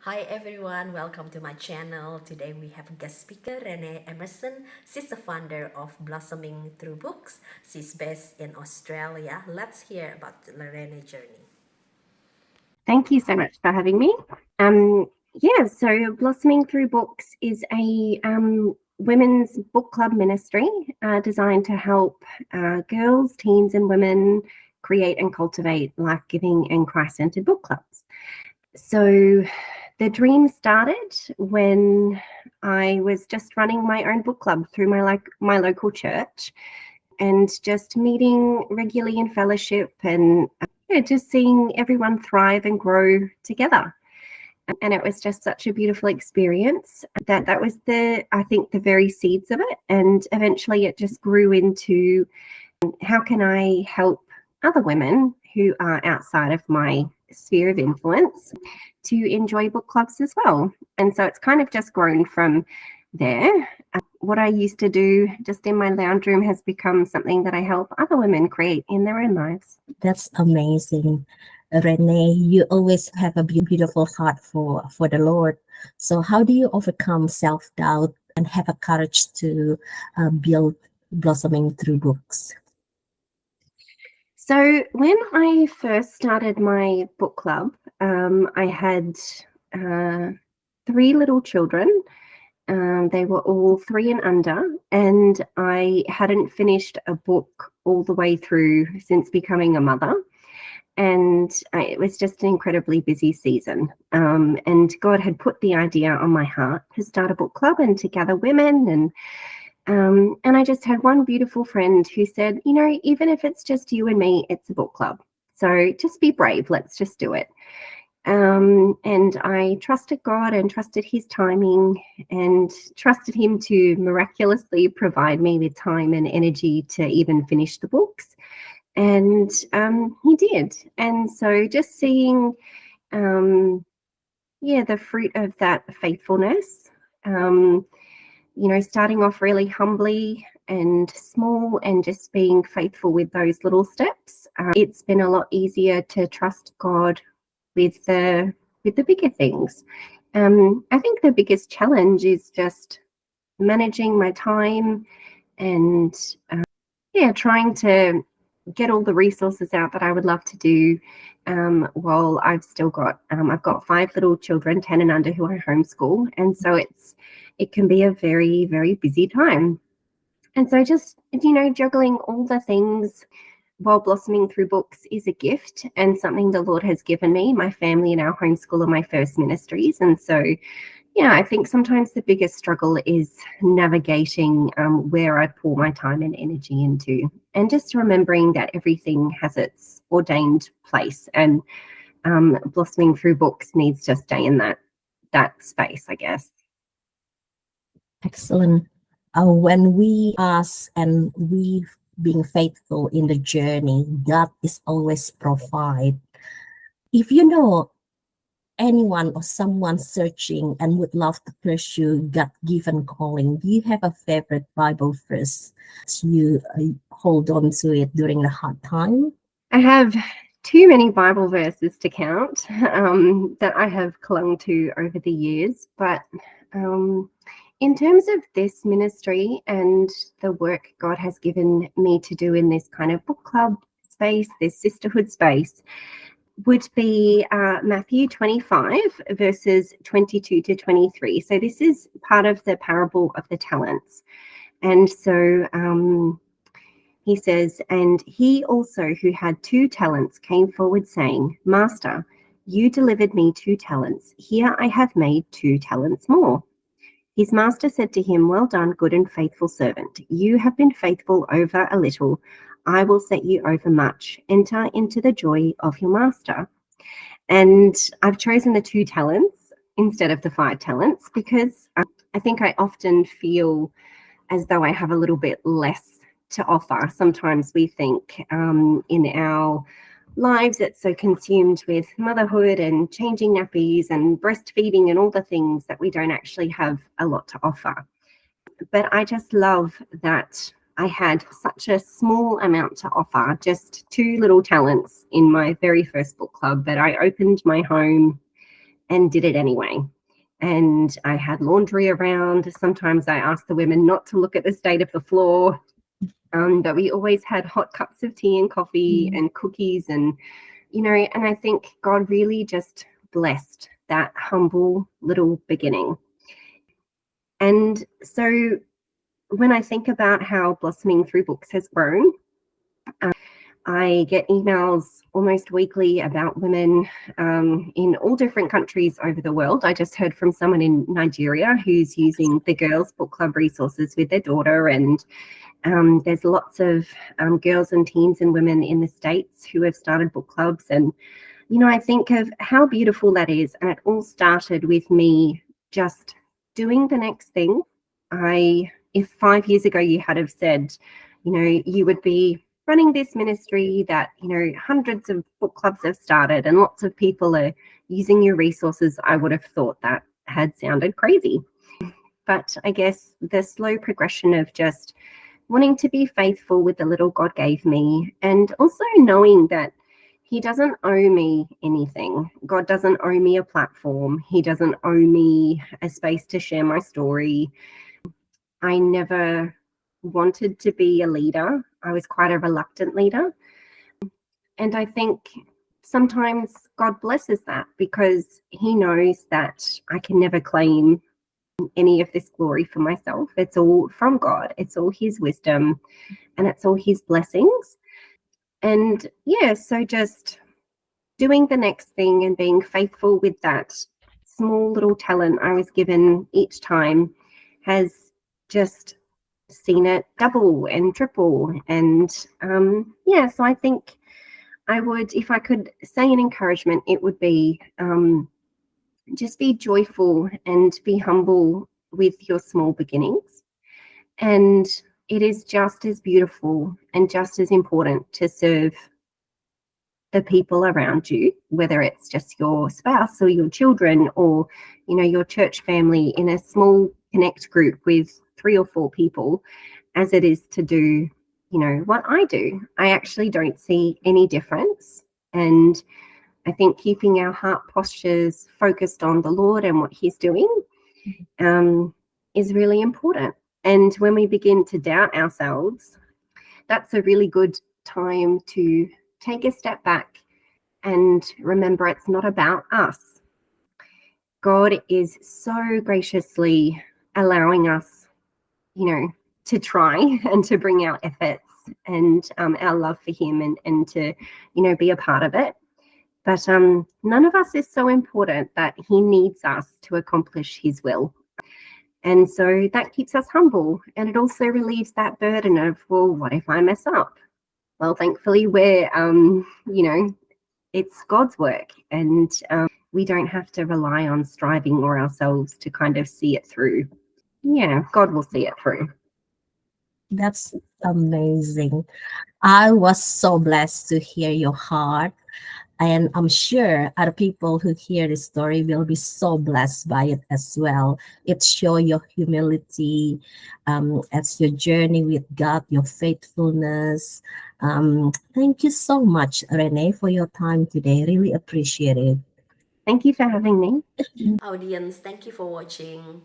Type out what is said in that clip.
Hi everyone, welcome to my channel. Today we have a guest speaker, Renee Emerson. She's the founder of Blossoming Through Books. She's based in Australia. Let's hear about the Renee's journey. Thank you so much for having me. So Blossoming Through Books is a women's book club ministry designed to help girls, teens, and women create and cultivate life-giving and Christ-centered book clubs. So the dream started when I was just running my own book club through my local church and just meeting regularly in fellowship and just seeing everyone thrive and grow together. And it was just such a beautiful experience that was I think the very seeds of it. And eventually it just grew into how can I help other women who are outside of my sphere of influence to enjoy book clubs as well. And so it's kind of just grown from there. What I used to do just in my lounge room has become something that I help other women create in their own lives. That's amazing. Renee, you always have a beautiful heart for the Lord. So how do you overcome self-doubt and have a courage to build Blossoming Through Books? So when I first started my book club, I had 3 little children. They were all 3 and under, and I hadn't finished a book all the way through since becoming a mother. And it was just an incredibly busy season. And God had put the idea on my heart to start a book club and to gather women. And I just had one beautiful friend who said, even if it's just you and me, it's a book club. So just be brave. Let's just do it. And I trusted God and trusted his timing and trusted him to miraculously provide me with time and energy to even finish the books. And he did. And so just seeing, the fruit of that faithfulness, starting off really humbly and small and just being faithful with those little steps, it's been a lot easier to trust God with the bigger things. I think the biggest challenge is just managing my time and trying to get all the resources out that I would love to do while I've still got I've got 5 little children, 10 and under, who I homeschool, and so it can be a very, very busy time. And so just juggling all the things while blossoming through books is a gift and something the Lord has given me. My family and our homeschool are my first ministries, and so I think sometimes the biggest struggle is navigating where I pour my time and energy into, and just remembering that everything has its ordained place, and blossoming through books needs to stay in that space, I guess. Excellent. When we ask and we being faithful in the journey, God is always provide. If you know anyone or someone searching and would love to pursue God-given calling, do you have a favorite Bible verse you hold on to it during the hard time? I have too many Bible verses to count that I have clung to over the years, but in terms of this ministry and the work God has given me to do in this kind of book club space, this sisterhood space, would be Matthew 25, verses 22 to 23. So this is part of the parable of the talents. And so he says, "And he also who had 2 talents came forward, saying, Master, you delivered me 2 talents. Here I have made 2 talents more. His master said to him, Well done, good and faithful servant. You have been faithful over a little. I will set you over much. Enter into the joy of your master." And I've chosen the 2 talents instead of the 5 talents because I think I often feel as though I have a little bit less to offer. Sometimes we think in our lives it's so consumed with motherhood and changing nappies and breastfeeding and all the things that we don't actually have a lot to offer. But I just love that I had such a small amount to offer, just 2 little talents in my very first book club, that I opened my home and did it anyway. And I had laundry around. Sometimes I asked the women not to look at the state of the floor. But we always had hot cups of tea and coffee and cookies, and and I think God really just blessed that humble little beginning. And so when I think about how Blossoming Through Books has grown, I get emails almost weekly about women in all different countries over the world. I just heard from someone in Nigeria who's using the Girls Book Club resources with their daughter, and there's lots of girls and teens and women in the States who have started book clubs. And, I think of how beautiful that is. And it all started with me just doing the next thing. If 5 years ago you had have said, you would be running this ministry that, hundreds of book clubs have started and lots of people are using your resources, I would have thought that had sounded crazy. But I guess the slow progression of just wanting to be faithful with the little God gave me, and also knowing that He doesn't owe me anything. God doesn't owe me a platform. He doesn't owe me a space to share my story. I never wanted to be a leader. I was quite a reluctant leader. And I think sometimes God blesses that because He knows that I can never claim any of this glory for myself. It's all from God. It's all His wisdom and it's all His blessings. And so just doing the next thing and being faithful with that small little talent I was given each time has just seen it double and triple. And so I think I would, if I could say an encouragement, it would be just be joyful and be humble with your small beginnings. And it is just as beautiful and just as important to serve the people around you, whether it's just your spouse or your children or, your church family in a small connect group with 3 or 4 people, as it is to do, what I do. I actually don't see any difference. And I think keeping our heart postures focused on the Lord and what He's doing is really important. And when we begin to doubt ourselves, that's a really good time to take a step back and remember it's not about us. God is so graciously allowing us, to try and to bring our efforts and our love for Him and to, be a part of it. But none of us is so important that He needs us to accomplish His will. And so that keeps us humble. And it also relieves that burden of, well, what if I mess up? Well, thankfully, we're, it's God's work. And we don't have to rely on striving or ourselves to kind of see it through. Yeah, God will see it through. That's amazing. I was so blessed to hear your heart. And I'm sure other people who hear this story will be so blessed by it as well. It shows your humility, as your journey with God, your faithfulness. Thank you so much, Renee, for your time today. Really appreciate it. Thank you for having me. Audience, thank you for watching.